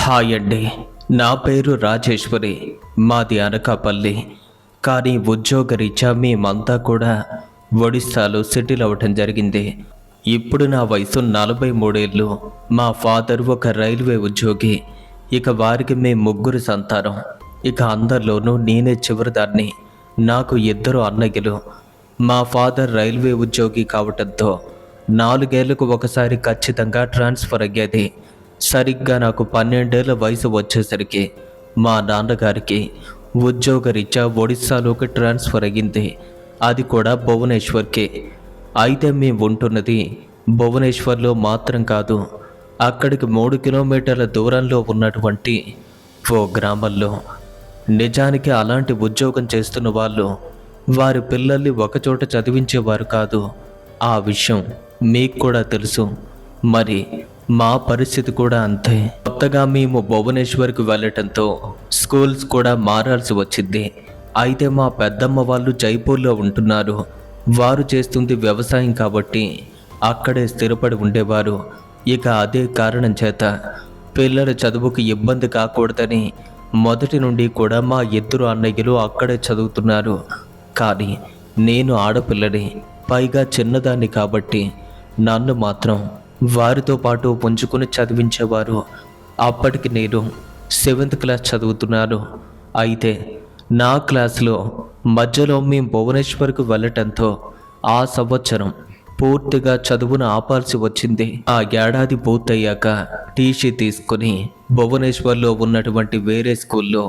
Hi అండి. నా పేరు రాజేశ్వరి. మాది అనకాపల్లి. కానీ ఉద్యోగరీత్యా మేమంతా కూడా ఒడిస్సాలో సెటిల్ అవ్వటం జరిగింది. ఇప్పుడు నా వయసు 43 ఏళ్ళు. మా ఫాదర్ ఒక రైల్వే ఉద్యోగి. ఇక వారికి మేము ముగ్గురు సంతానం. ఇక అందరిలోనూ నేనే చివరిదాన్ని. నాకు 2 అన్నయ్యలు. మా ఫాదర్ రైల్వే ఉద్యోగి కావటంతో 4 ఏళ్లకు ఒకసారి ఖచ్చితంగా ట్రాన్స్ఫర్ అయ్యేది. సరిగ్గా నాకు 12 ఏళ్ల వయసు వచ్చేసరికి మా నాన్నగారికి ఉద్యోగరీత్యా ఒడిస్సాలోకి ట్రాన్స్ఫర్ అయ్యింది. అది కూడా భువనేశ్వర్కి. అయితే మేము ఉంటున్నది భువనేశ్వర్లో మాత్రం కాదు, అక్కడికి 3 కిలోమీటర్ల దూరంలో ఉన్నటువంటి ఓ గ్రామంలో. నిజానికి అలాంటి ఉద్యోగం చేస్తున్న వాళ్ళు వారి పిల్లల్ని ఒకచోట చదివించేవారు కాదు. ఆ విషయం మీకు కూడా తెలుసు. మరి మా పరిస్థితి కూడా అంతే. కొత్తగా మేము భువనేశ్వర్కి వెళ్ళటంతో స్కూల్స్ కూడా మారాల్సి వచ్చింది. అయితే మా పెద్దమ్మ వాళ్ళు జైపూర్లో ఉంటున్నారు. వారు చేస్తుంది వ్యవసాయం కాబట్టి అక్కడే స్థిరపడి ఉండేవారు. ఇక అదే కారణం చేత పిల్లల చదువుకు ఇబ్బంది కాకూడదని మొదటి నుండి కూడా మా 2 అన్నయ్యలు అక్కడే చదువుతున్నారు. కానీ నేను ఆడపిల్లని, పైగా చిన్నదాన్ని కాబట్టి నన్ను మాత్రం వారితో పాటు పుంజుకుని చదివించేవారు. అప్పటికి నేను 7th క్లాస్ చదువుతున్నాను. అయితే నా క్లాస్లో మధ్యలో మేము భువనేశ్వర్కి వెళ్ళటంతో ఆ సంవత్సరం పూర్తిగా చదువును ఆపాల్సి వచ్చింది. ఆ ఏడాది పూర్తయ్యాక టీసీ తీసుకుని భువనేశ్వర్లో ఉన్నటువంటి వేరే స్కూల్లో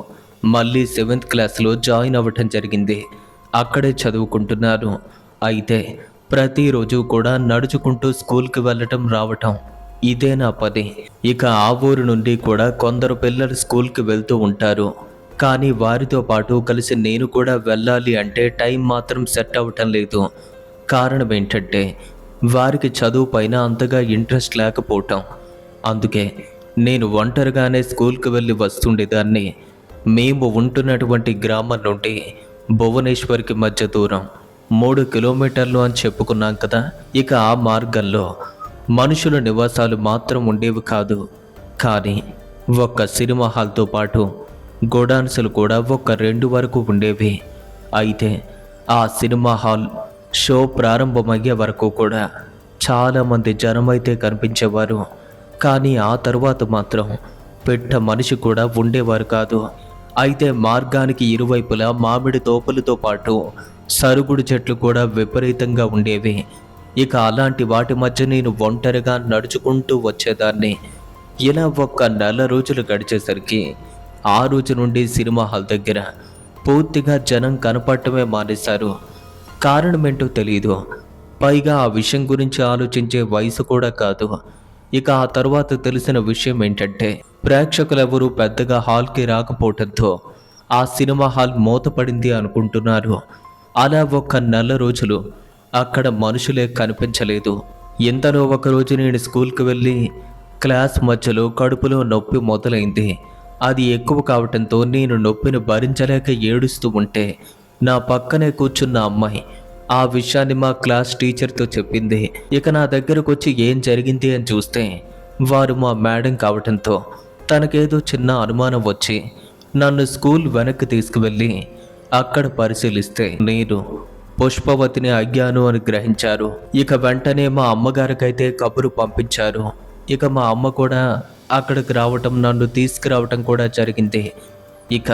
మళ్ళీ 7th క్లాస్లో జాయిన్ అవ్వటం జరిగింది. అక్కడే చదువుకుంటున్నాను. అయితే ప్రతిరోజు కూడా నడుచుకుంటూ స్కూల్కి వెళ్ళటం రావటం ఇదే నా పని. ఇక ఆ ఊరు నుండి కూడా కొందరు పిల్లలు స్కూల్కి వెళ్తూ ఉంటారు. కానీ వారితో పాటు కలిసి నేను కూడా వెళ్ళాలి అంటే టైం మాత్రం సెట్ అవ్వటం లేదు. కారణం ఏంటంటే వారికి చదువు పైన అంతగా ఇంట్రెస్ట్ లేకపోవటం. అందుకే నేను ఒంటరిగానే స్కూల్కి వెళ్ళి వస్తుండేదాన్ని. మేము ఉంటున్నటువంటి గ్రామం నుండి భువనేశ్వర్కి మధ్య దూరం 3 కిలోమీటర్లు అని చెప్పుకున్నాం కదా. ఇక ఆ మార్గంలో మనుషుల నివాసాలు మాత్రం ఉండేవి కాదు, కానీ ఒక్క సినిమా హాల్తో పాటు గోడాన్సులు కూడా ఒక 2 వరకు ఉండేవి. అయితే ఆ సినిమా హాల్ షో ప్రారంభమయ్యే వరకు కూడా చాలామంది జనమైతే కనిపించేవారు. కానీ ఆ తర్వాత మాత్రం పెట్ట మనిషి కూడా ఉండేవారు కాదు. అయితే మార్గానికి ఇరువైపులా మామిడి తోపులతో పాటు సరుగుడు చెట్లు కూడా విపరీతంగా ఉండేవి. ఇక అలాంటి వాటి మధ్య నేను ఒంటరిగా నడుచుకుంటూ వచ్చేదాన్ని. ఇలా ఒక్క 4 రోజులు గడిచేసరికి ఆ రోజు నుండి సినిమా హాల్ దగ్గర పూర్తిగా జనం కనపడటమే మానేశారు. కారణమేంటో తెలియదు. పైగా ఆ విషయం గురించి ఆలోచించే వయసు కూడా కాదు. ఇక ఆ తర్వాత తెలిసిన విషయం ఏంటంటే ప్రేక్షకులెవరూ పెద్దగా హాల్కి రాకపోవడంతో ఆ సినిమా హాల్ మూతపడింది అనుకుంటున్నారు. అలా ఒక 4 రోజులు అక్కడ మనుషులే కనిపించలేదు. ఎంతలో ఒకరోజు నేను స్కూల్కి వెళ్ళి క్లాస్ మధ్యలో కడుపులో నొప్పి మొదలైంది. అది ఎక్కువ కావటంతో నేను నొప్పిని భరించలేక ఏడుస్తూ ఉంటే నా పక్కనే కూర్చున్న అమ్మాయి ఆ విషయాన్ని మా క్లాస్ టీచర్తో చెప్పింది. ఇక నా దగ్గరకు వచ్చి ఏం జరిగింది అని చూస్తే వారు మా మేడం కావటంతో తనకేదో చిన్న అనుమానం వచ్చి నన్ను స్కూల్ వెనక్కి తీసుకువెళ్ళి అక్కడ పరిశీలిస్తే నేను పుష్పవతిని అయ్యాను అని గ్రహించారు. ఇక వెంటనే మా అమ్మగారికైతే కబురు పంపించారు. ఇక మా అమ్మ కూడా అక్కడికి రావటం, నన్ను తీసుకురావటం కూడా జరిగింది. ఇక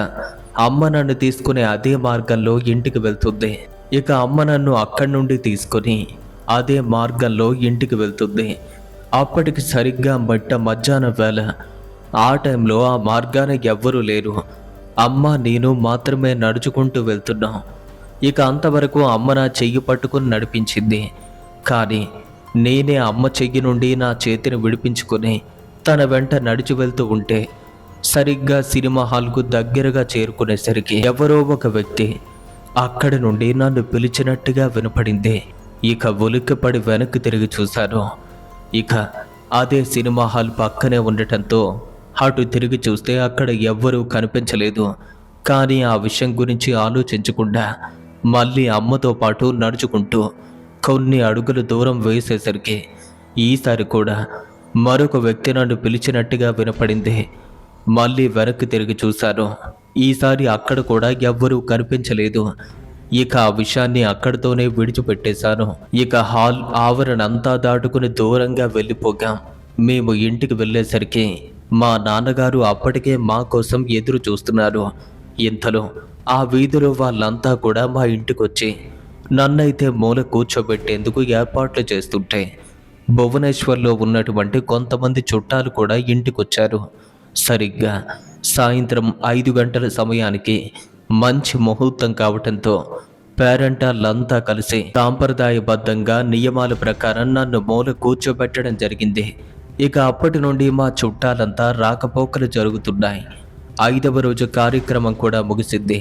అమ్మ నన్ను తీసుకునే అదే మార్గంలో ఇంటికి వెళ్తుంది. ఇక అమ్మ నన్ను అక్కడి నుండి తీసుకొని అదే మార్గంలో ఇంటికి వెళ్తుంది. అప్పటికి సరిగ్గా మధ్యాహ్నం వేళ. ఆ టైంలో ఆ మార్గాన ఎవ్వరూ లేరు. అమ్మ నేను మాత్రమే నడుచుకుంటూ వెళ్తున్నాం. ఇక అంతవరకు అమ్మ నా చెయ్యి పట్టుకుని నడిపించింది. కానీ నేనే అమ్మ చెయ్యి నుండి నా చేతిని విడిపించుకొని తన వెంట నడిచి వెళ్తూ ఉంటే సరిగ్గా సినిమా హాల్కు దగ్గరగా చేరుకునేసరికి ఎవరో ఒక వ్యక్తి అక్కడి నుండి నన్ను పిలిచినట్టుగా వినపడింది. ఇక ఉలిక్కిపడి వెనక్కి తిరిగి చూశాను. ఇక అదే సినిమా హాల్ పక్కనే ఉండటంతో అటు తిరిగి చూస్తే అక్కడ ఎవ్వరూ కనిపించలేదు. కానీ ఆ విషయం గురించి ఆలోచించకుండా మళ్ళీ అమ్మతో పాటు నడుచుకుంటూ కొన్ని అడుగులు దూరం వేసేసరికి ఈసారి కూడా మరొక వ్యక్తి నన్ను పిలిచినట్టుగా వినపడింది. మళ్ళీ వెనక్కి తిరిగి చూశాను. ఈసారి అక్కడ కూడా ఎవ్వరూ కనిపించలేదు. ఇక ఆ విషయాన్ని అక్కడితోనే విడిచిపెట్టేశాను. ఇక హాల్ ఆవరణంతా దాటుకుని దూరంగా వెళ్ళిపోగాం. మేము ఇంటికి వెళ్ళేసరికి మా నాన్నగారు అప్పటికే మా కోసం ఎదురు చూస్తున్నారు. ఇంతలో ఆ వీధిలో వాళ్ళంతా కూడా మా ఇంటికొచ్చి నన్నైతే మూల కూర్చోబెట్టేందుకు ఏర్పాట్లు చేస్తుంటే భువనేశ్వర్లో ఉన్నటువంటి కొంతమంది చుట్టాలు కూడా ఇంటికొచ్చారు. సరిగ్గా సాయంత్రం 5 గంటల సమయానికి మంచి ముహూర్తం కావటంతో పేరెంటాళ్ళంతా కలిసి సాంప్రదాయబద్ధంగా నియమాల ప్రకారం నన్ను మూల కూర్చోబెట్టడం జరిగింది. ఇక అప్పటి నుండి మా చుట్టాలంతా రాకపోకలు జరుగుతున్నాయి. 5వ రోజు కార్యక్రమం కూడా ముగిసింది.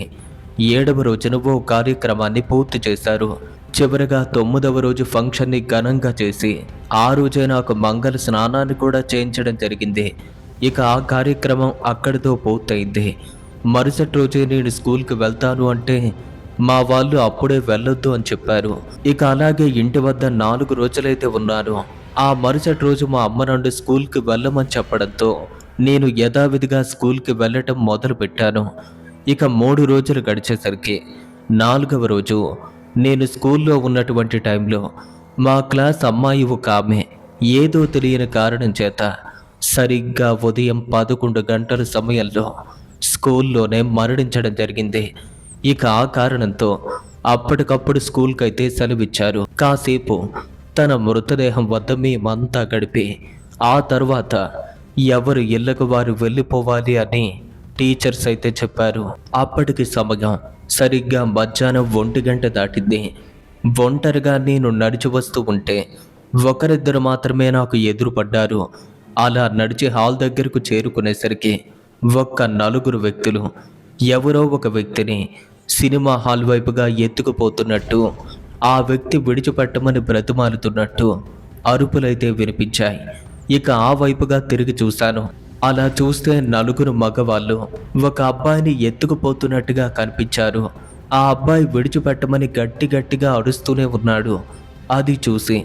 7వ రోజున ఓ కార్యక్రమాన్ని పూర్తి చేశారు. చివరగా 9వ రోజు ఫంక్షన్ని ఘనంగా చేసి ఆ రోజే నాకు మంగళ స్నానాన్ని కూడా చేయించడం జరిగింది. ఇక ఆ కార్యక్రమం అక్కడితో పూర్తయింది. మరుసటి రోజే నేను స్కూల్కి వెళ్తాను అంటే మా వాళ్ళు అప్పుడే వెళ్ళొద్దు అని చెప్పారు. ఇక అలాగే ఇంటి వద్ద 4 రోజులైతే ఉన్నాను. ఆ మరుసటి రోజు మా అమ్మ నుండి స్కూల్కి వెళ్ళమని చెప్పడంతో నేను యథావిధిగా స్కూల్కి వెళ్ళటం మొదలు పెట్టాను. ఇక 3 రోజులు గడిచేసరికి 4వ రోజు నేను స్కూల్లో ఉన్నటువంటి టైంలో మా క్లాస్ అమ్మాయి ఒక ఆమె ఏదో తెలియని కారణం చేత సరిగ్గా ఉదయం 11 గంటల సమయంలో స్కూల్లోనే మరణించడం జరిగింది. ఇక ఆ కారణంతో అప్పటికప్పుడు స్కూల్కి అయితే సెలవిచ్చారు. కాసేపు తన మృతదేహం వద్ద మేమంతా గడిపి ఆ తర్వాత ఎవరు ఇళ్లకు వారు వెళ్ళిపోవాలి అని టీచర్స్ అయితే చెప్పారు. అప్పటికి సమయం సరిగ్గా మధ్యాహ్నం 1 గంట దాటింది. ఒంటరిగా నేను నడిచి వస్తూ ఉంటే ఒకరిద్దరు మాత్రమే నాకు ఎదురుపడ్డారు. అలా నడిచి హాల్ దగ్గరకు చేరుకునేసరికి ఒక్క 4 వ్యక్తులు ఎవరో ఒక వ్యక్తిని సినిమా హాల్ వైపుగా ఎత్తుకుపోతున్నట్టు, ఆ వ్యక్తి విడిచిపెట్టమని బ్రతిమాలుతున్నట్టు అరుపులైతే వినిపించాయి. ఇక ఆ వైపుగా తిరిగి చూశాను. అలా చూస్తే 4 మగవాళ్ళు ఒక అబ్బాయిని ఎత్తుకుపోతున్నట్టుగా కనిపించారు. ఆ అబ్బాయి విడిచిపెట్టమని గట్టిగా అరుస్తూనే ఉన్నాడు. అది చూసి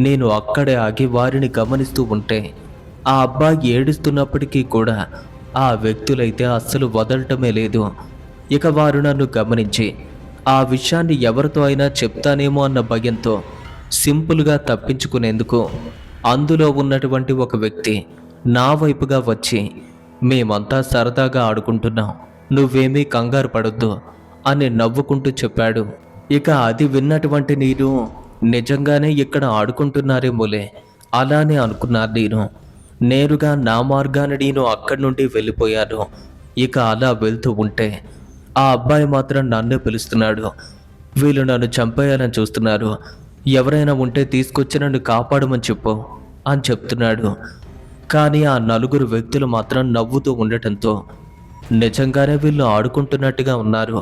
నేను అక్కడే ఆగి వారిని గమనిస్తూ ఉంటే ఆ అబ్బాయి ఏడుస్తున్నప్పటికీ కూడా ఆ వ్యక్తులైతే అస్సలు వదలటమే లేదు. ఇక వారు నన్ను గమనించి ఆ విషయాన్ని ఎవరితో అయినా చెప్తానేమో అన్న భయంతో సింపుల్గా తప్పించుకునేందుకు అందులో ఉన్నటువంటి ఒక వ్యక్తి నా వైపుగా వచ్చి, మేమంతా సరదాగా ఆడుకుంటున్నాం, నువ్వేమీ కంగారు పడొద్దు అని నవ్వుకుంటూ చెప్పాడు. ఇక అది విన్నటువంటి నేను నిజంగానే ఇక్కడ ఆడుకుంటున్నారేమోలే అలానే అనుకున్నాను. నేరుగా నా మార్గాన్ని నేను అక్కడి నుండి వెళ్ళిపోయాను. ఇక అలా వెళ్తూ ఉంటే ఆ అబ్బాయి మాత్రం నన్నే పిలుస్తున్నాడు. వీళ్ళు నన్ను చంపేయాలని చూస్తున్నారు, ఎవరైనా ఉంటే తీసుకొచ్చి నన్ను కాపాడమని చెప్పు అని చెప్తున్నాడు. కానీ ఆ 4 వ్యక్తులు మాత్రం నవ్వుతూ ఉండటంతో నిజంగానే వీళ్ళు ఆడుకుంటున్నట్టుగా ఉన్నారు.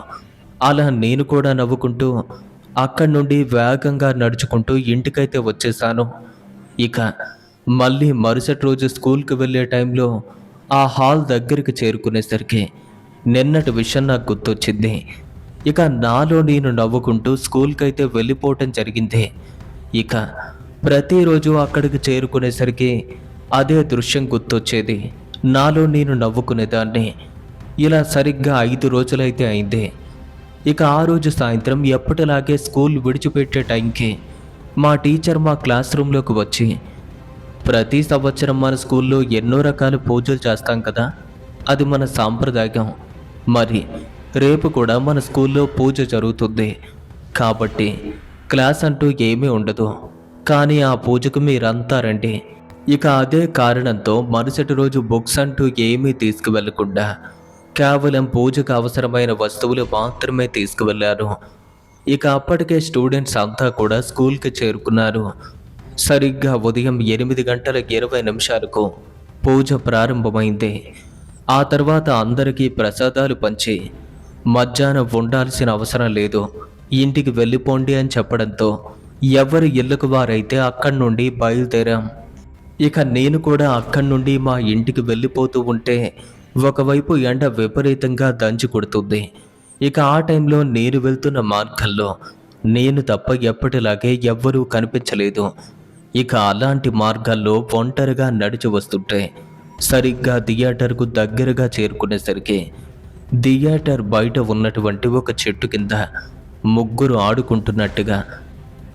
అలా నేను కూడా నవ్వుకుంటూ అక్కడి నుండి వేగంగా నడుచుకుంటూ ఇంటికైతే వచ్చేసాను. ఇక మళ్ళీ మరుసటి రోజు స్కూల్కి వెళ్ళే టైంలో ఆ హాల్ దగ్గరికి చేరుకునేసరికి నిన్నటి విషయం నాకు గుర్తొచ్చింది. ఇక నాలో నేను నవ్వుకుంటూ స్కూల్కి అయితే వెళ్ళిపోవటం జరిగింది. ఇక ప్రతిరోజు అక్కడికి చేరుకునేసరికి అదే దృశ్యం గుర్తొచ్చేది. నాలో నేను నవ్వుకునేదాన్ని. ఇలా సరిగ్గా 5 రోజులైతే అయింది. ఇక ఆ రోజు సాయంత్రం ఎప్పటిలాగే స్కూల్ విడిచిపెట్టే టైంకి మా టీచర్ మా క్లాస్ రూమ్లోకి వచ్చి, ప్రతి సంవత్సరం మన స్కూల్లో ఎన్నో రకాల పూజలు చేస్తాం కదా, అది మన సాంప్రదాయం. మరి రేపు కూడా మన స్కూల్లో పూజ జరుగుతుంది కాబట్టి క్లాస్ అంటూ ఏమీ ఉండదు, కానీ ఆ పూజకు మీరంతా రండి. ఇక అదే కారణంతో మరుసటి రోజు బుక్స్ అంటూ ఏమీ తీసుకువెళ్ళకుండా కేవలం పూజకు అవసరమైన వస్తువులు మాత్రమే తీసుకువెళ్ళారు. ఇక అప్పటికే స్టూడెంట్స్ అంతా కూడా స్కూల్కి చేరుకున్నారు. సరిగ్గా ఉదయం 8:20 పూజ ప్రారంభమైంది. ఆ తర్వాత అందరికీ ప్రసాదాలు పంచి మధ్యాహ్నం ఉండాల్సిన అవసరం లేదు, ఇంటికి వెళ్ళిపోండి అని చెప్పడంతో ఎవరి ఇళ్లకు వారైతే అక్కడి నుండి బయలుదేరాం. ఇక నేను కూడా అక్కడి నుండి మా ఇంటికి వెళ్ళిపోతూ ఉంటే ఒకవైపు ఎండ విపరీతంగా దంచి కొడుతుంది. ఇక ఆ టైంలో నేను వెళ్తున్న మార్గంలో నేను తప్ప ఎప్పటిలాగే ఎవ్వరూ కనిపించలేదు. ఇక అలాంటి మార్గాల్లో ఒంటరిగా నడిచి వస్తుంటే సరిగ్గా థియేటర్కు దగ్గరగా చేరుకునేసరికి థియేటర్ బయట ఉన్నటువంటి ఒక చెట్టు కింద ముగ్గురు ఆడుకుంటున్నట్టుగా,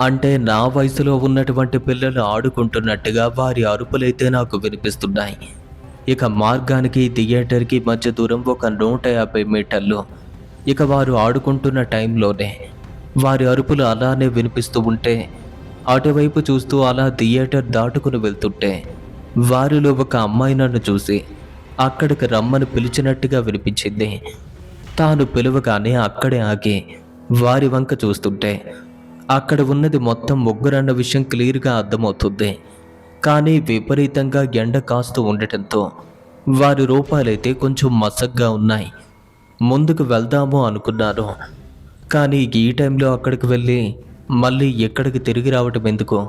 అంటే నా వయసులో ఉన్నటువంటి పిల్లలు ఆడుకుంటున్నట్టుగా వారి అరుపులైతే నాకు వినిపిస్తున్నాయి. ఇక మార్గానికి థియేటర్కి మధ్య దూరం ఒక 150 మీటర్లు. ఇక వారు ఆడుకుంటున్న టైంలోనే వారి అరుపులు అలానే వినిపిస్తూ ఉంటే, అటువైపు చూస్తూ అలా థియేటర్ దాటుకుని వెళ్తుంటే వారిలో ఒక అమ్మాయి నన్ను చూసి అక్కడికి రమ్మని పిలిచినట్టుగా వినిపించింది. తాను పిలవగానే అక్కడే ఆగి వారి వంక చూస్తుంటే అక్కడ ఉన్నది మొత్తం ముగ్గురన్న విషయం క్లియర్గా అర్థమవుతుంది. కానీ విపరీతంగా ఎండ కాస్తూ ఉండటంతో వారి రూపాలైతే కొంచెం మసగ్గా ఉన్నాయి. ముందుకు వెళ్దాము అనుకున్నారు. కానీ ఈ టైంలో అక్కడికి వెళ్ళి మళ్ళీ ఎక్కడికి తిరిగి రావటం ఎందుకు?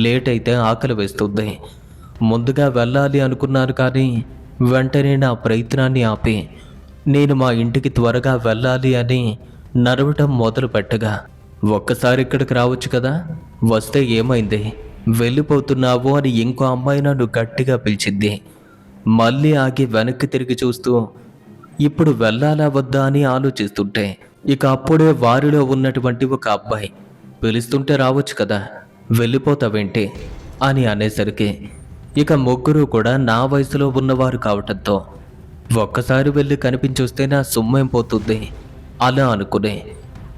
లేట్ అయితే ఆకలి వేస్తుంది. ముందుగా వెళ్ళాలి అనుకున్నారు, కానీ వెంటనే నా ప్రయత్నాన్ని ఆపి నేను మా ఇంటికి త్వరగా వెళ్ళాలి అని నడవటం మొదలు పెట్టగా, ఒక్కసారి ఇక్కడికి రావచ్చు కదా, వస్తే ఏమైంది, వెళ్ళిపోతున్నావు అని ఇంకో అమ్మాయి నన్ను గట్టిగా పిలిచింది. మళ్ళీ ఆగి వెనక్కి తిరిగి చూస్తూ ఇప్పుడు వెళ్ళాలా వద్దా అని ఆలోచిస్తుంటే, ఇక అప్పుడే వారిలో ఉన్నటువంటి ఒక అబ్బాయి పిలుస్తుంటే రావచ్చు కదా, వెళ్ళిపోతావేంటి అని అనేసరికి ఇక ముగ్గురు కూడా నా వయసులో ఉన్నవారు కావటంతో ఒక్కసారి వెళ్ళి కనిపించొస్తే నా సొమ్మేం పోతుంది అలా అనుకునే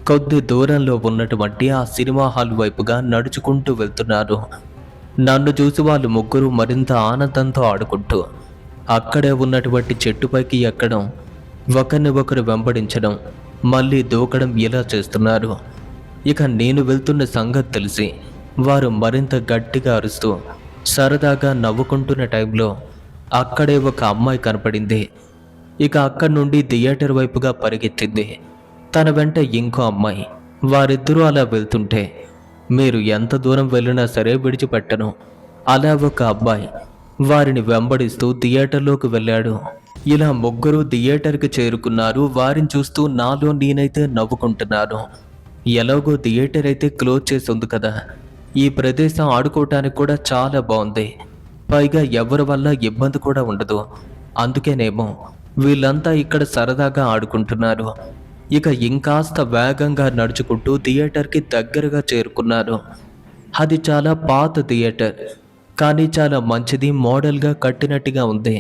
కొద్ది దూరంలో ఉన్నటువంటి ఆ సినిమా హాల్ వైపుగా నడుచుకుంటూ వెళ్తున్నారు. నన్ను చూసి వాళ్ళు ముగ్గురు మరింత ఆనందంతో ఆడుకుంటూ అక్కడే ఉన్నటువంటి చెట్టుపైకి ఎక్కడం, ఒకరిని ఒకరు వెంబడించడం, మళ్ళీ దూకడం ఇలా చేస్తున్నారు. ఇక నేను వెళ్తున్న సంగతి తెలిసి వారు మరింత గట్టిగా అరుస్తూ సరదాగా నవ్వుకుంటున్న టైంలో అక్కడే ఒక అమ్మాయి కనపడింది. ఇక అక్కడి నుండి థియేటర్ వైపుగా పరిగెత్తింది. తన వెంట ఇంకో అమ్మాయి. వారిద్దరూ అలా వెళ్తుంటే మీరు ఎంత దూరం వెళ్ళినా సరే విడిచిపెట్టను అలా ఒక అబ్బాయి వారిని వెంబడిస్తూ థియేటర్లోకి వెళ్ళాడు. ఇలా ముగ్గురు థియేటర్కి చేరుకున్నారు. వారిని చూస్తూ నాలో నేనైతే నవ్వుకుంటున్నాను. ఎలాగో థియేటర్ అయితే క్లోజ్ చేసి ఉంది కదా, ఈ ప్రదేశం ఆడుకోవటానికి కూడా చాలా బాగుంది, పైగా ఎవరి వల్ల ఇబ్బంది కూడా ఉండదు, అందుకేనేమో వీళ్ళంతా ఇక్కడ సరదాగా ఆడుకుంటున్నారు. ఇక ఇంకాస్త వేగంగా నడుచుకుంటూ థియేటర్కి దగ్గరగా చేరుకున్నారు. అది చాలా పాత థియేటర్, కానీ చాలా మంచిది, మోడల్గా కట్టినట్టుగా ఉంది.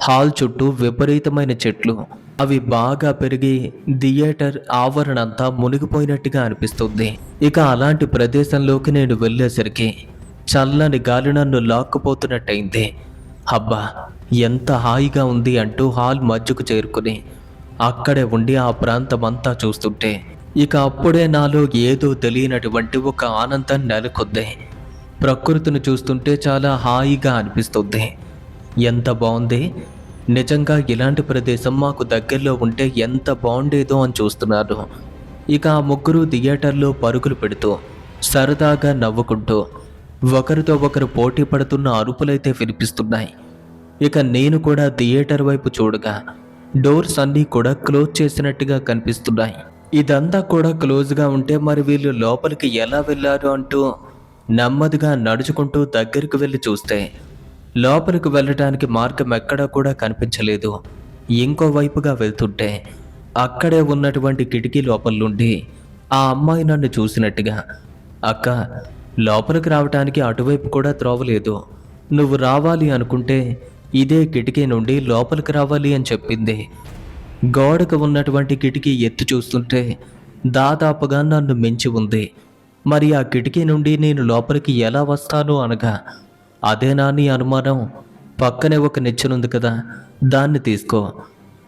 హాల్ చుట్టూ విపరీతమైన చెట్లు, అవి బాగా పెరిగి థియేటర్ ఆవరణ అంతా మునిగిపోయినట్టుగా అనిపిస్తుంది. ఇక అలాంటి ప్రదేశంలోకి నేను వెళ్ళేసరికి చల్లని గాలి నన్ను లాక్కుపోతున్నట్టయింది. అబ్బా ఎంత హాయిగా ఉంది అంటూ హాల్ మధ్యకు చేరుకుని అక్కడే ఉండి ఆ ప్రాంతం అంతా చూస్తుంటే ఇక అప్పుడే నాలో ఏదో తెలియనటువంటి ఒక ఆనందం నెలకొద్ది. ప్రకృతిని చూస్తుంటే చాలా హాయిగా అనిపిస్తుంది. ఎంత బాగుంది, నిజంగా ఇలాంటి ప్రదేశం మాకు దగ్గరలో ఉంటే ఎంత బాగుండేదో అని చూస్తున్నారు. ఇక ఆ ముగ్గురు థియేటర్లో పరుగులు పెడుతూ సరదాగా నవ్వుకుంటూ ఒకరితో ఒకరు పోటీ పడుతున్న అరుపులైతే వినిపిస్తున్నాయి. ఇక నేను కూడా థియేటర్ వైపు చూడగా డోర్స్ అన్నీ కూడా క్లోజ్ చేసినట్టుగా కనిపిస్తున్నాయి. ఇదంతా కూడా క్లోజ్గా ఉంటే మరి వీళ్ళు లోపలికి ఎలా వెళ్ళారు అంటూ నెమ్మదిగా నడుచుకుంటూ దగ్గరికి వెళ్ళి చూస్తే లోపలికి వెళ్ళటానికి మార్గం ఎక్కడా కూడా కనిపించలేదు. ఇంకోవైపుగా వెళ్తుంటే అక్కడే ఉన్నటువంటి కిటికీ లోపల నుండి ఆ అమ్మాయి నన్ను చూసినట్టుగా, అక్క లోపలికి రావటానికి అటువైపు కూడా త్రోవలేదు, నువ్వు రావాలి అనుకుంటే ఇదే కిటికీ నుండి లోపలికి రావాలి అని చెప్పింది. గోడకు ఉన్నటువంటి కిటికీ ఎత్తి చూస్తుంటే దాదాపుగా నన్ను మించి ఉంది. మరి ఆ కిటికీ నుండి నేను లోపలికి ఎలా వస్తాను అనగా, అదేనా నీ అనుమానం, పక్కనే ఒక నిచ్చెనుంది కదా, దాన్ని తీసుకో,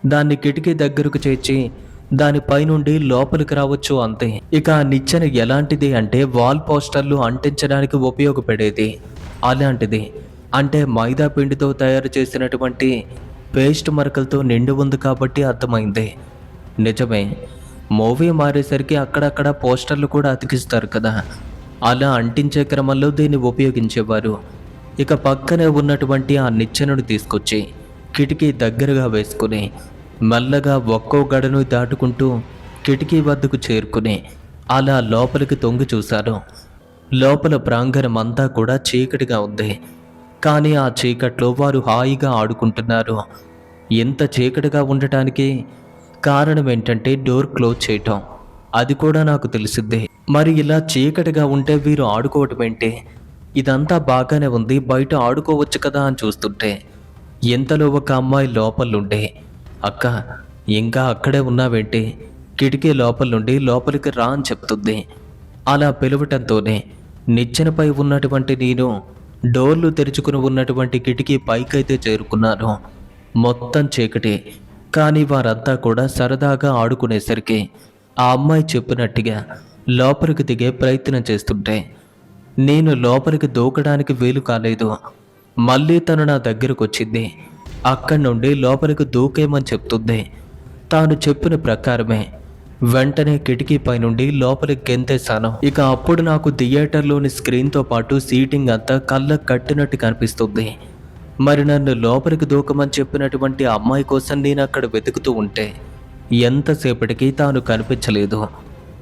దాన్ని కిటికీ దగ్గరకు చేర్చి దానిపై నుండి లోపలికి రావచ్చు అంతే. ఇక ఆ నిచ్చెన ఎలాంటిది అంటే వాల్ పోస్టర్లు అంటించడానికి ఉపయోగపడేది, అలాంటిది. అంటే మైదా పిండితో తయారు చేసినటువంటి పేస్ట్ మరకలతో నిండి ఉంది కాబట్టి అర్థమైంది. నిజమే, మూవీ మారేసరికి అక్కడక్కడ పోస్టర్లు కూడా అతికిస్తారు కదా, అలా అంటించే క్రమంలో దీన్ని ఉపయోగించేవారు. ఇక పక్కనే ఉన్నటువంటి ఆ నిచ్చెనను తీసుకొచ్చి కిటికీ దగ్గరగా వేసుకుని మెల్లగా ఒక్కో గడను దాటుకుంటూ కిటికీ వద్దకు చేరుకుని అలా లోపలికి తొంగి చూశాను. లోపల ప్రాంగణం అంతా కూడా చీకటిగా ఉంది. కానీ ఆ చీకట్లో వారు హాయిగా ఆడుకుంటున్నారు. ఎంత చీకటిగా ఉండటానికి కారణం ఏంటంటే డోర్ క్లోజ్ చేయటం. అది కూడా నాకు తెలిసిద్దే. మరి ఇలా చీకటిగా ఉంటే వీరు ఆడుకోవటం ఏంటి? ఇదంతా బాగానే ఉంది, బయట ఆడుకోవచ్చు కదా అని చూస్తుంటే ఇంతలో ఒక అమ్మాయి లోపలుండే, అక్క ఇంకా అక్కడే ఉన్నావేంటి, కిటికీ లోపల నుండి లోపలికి రా అని చెప్తుంది. అలా పిలవటంతోనే నిచ్చెనపై ఉన్నటువంటి నేను డోర్లు తెరుచుకుని ఉన్నటువంటి కిటికీ పైకైతే చేరుకున్నాను. మొత్తం చీకటి. కానీ వారంతా కూడా సరదాగా ఆడుకునేసరికి ఆ అమ్మాయి చెప్పినట్టుగా లోపలికి దిగే ప్రయత్నం చేస్తుంటే నేను లోపలికి దూకడానికి వీలు కాలేదు. మళ్ళీ తను నా దగ్గరకు వచ్చింది. అక్కడి నుండి లోపలికి దూకేమని చెప్తుంది. తాను చెప్పిన ప్రకారమే వెంటనే కిటికీపై నుండి లోపలికి గెంతేశాను. ఇక అప్పుడు నాకు థియేటర్లోని స్క్రీన్తో పాటు సీటింగ్ అంతా కళ్ళకు కట్టినట్టు కనిపిస్తుంది. మరి నన్ను లోపలికి దూకమని చెప్పినటువంటి అమ్మాయి కోసం నేను అక్కడ వెతుకుతూ ఉంటే ఎంతసేపటికి తాను కనిపించలేదు.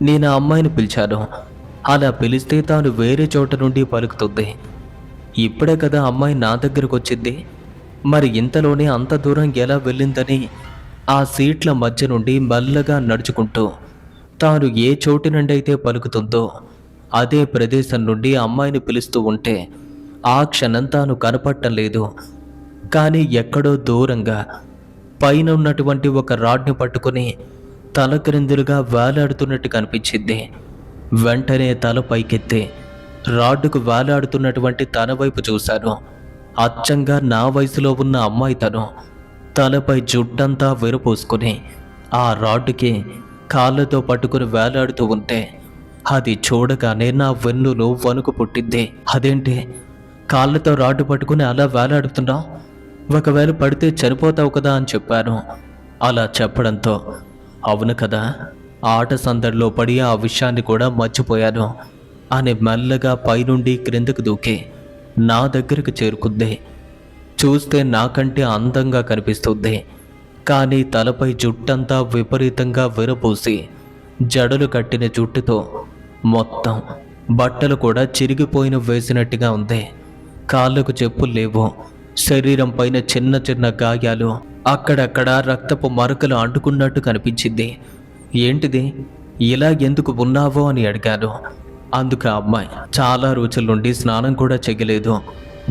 నేను ఆ అమ్మాయిని పిలిచాను. అలా పిలిస్తే తాను వేరే చోట నుండి పలుకుతుంది. ఇప్పుడే కదా అమ్మాయి నా దగ్గరకు వచ్చింది, మరి ఇంతలోనే అంత దూరం ఎలా వెళ్ళిందని ఆ సీట్ల మధ్య నుండి మెల్లగా నడుచుకుంటూ తాను ఏ చోటు నుండి అయితే పలుకుతుందో అదే ప్రదేశం నుండి అమ్మాయిని పిలుస్తూ ఉంటే ఆ క్షణం తాను కనపడటం లేదు. కానీ ఎక్కడో దూరంగా పైన ఉన్నటువంటి ఒక రాడ్ని పట్టుకుని తలక్రిందులుగా వేలాడుతున్నట్టు కనిపించింది. వెంటనే తల పైకెత్తి రాడ్డుకు వేలాడుతున్నటువంటి తన వైపు చూశాను. అచ్చంగా నా వయసులో ఉన్న అమ్మాయి తను. తలపై జుట్టంతా విరపోసుకుని ఆ రాడ్డుకి కాళ్ళతో పట్టుకుని వేలాడుతూ ఉంటే అది చూడగానే నా వెన్నులో వణుకు పుట్టింది. అదేంటి, కాళ్ళతో రాడ్డు పట్టుకుని అలా వేలాడుతున్నావు? ఒకవేళ పడితే చనిపోతావు కదా అని చెప్పాను. అలా చెప్పడంతో అవును కదా, ఆట సందడిలో పడి ఆ విషయాన్ని కూడా మర్చిపోయాను అని మెల్లగా పైనుండి క్రిందకు దూకి నా దగ్గరకు చేరుకుంది. చూస్తే నాకంటే అందంగా కనిపిస్తుంది. కానీ తలపై జుట్టంతా విపరీతంగా విరబూసి జడలు కట్టిన జుట్టుతో మొత్తం బట్టలు కూడా చిరిగిపోయిన వేసినట్టుగా ఉంది. కాళ్ళకు చెప్పులు లేవు. శరీరం పైన చిన్న చిన్న గాయాలు, అక్కడక్కడ రక్తపు మరకలు అంటుకున్నట్టు కనిపించింది. ఏంటిది, ఇలా ఎందుకు ఉన్నావో అని అడిగాను. అందుకు ఆ అమ్మాయి చాలా రోజుల నుండి స్నానం కూడా చెయ్యలేదు,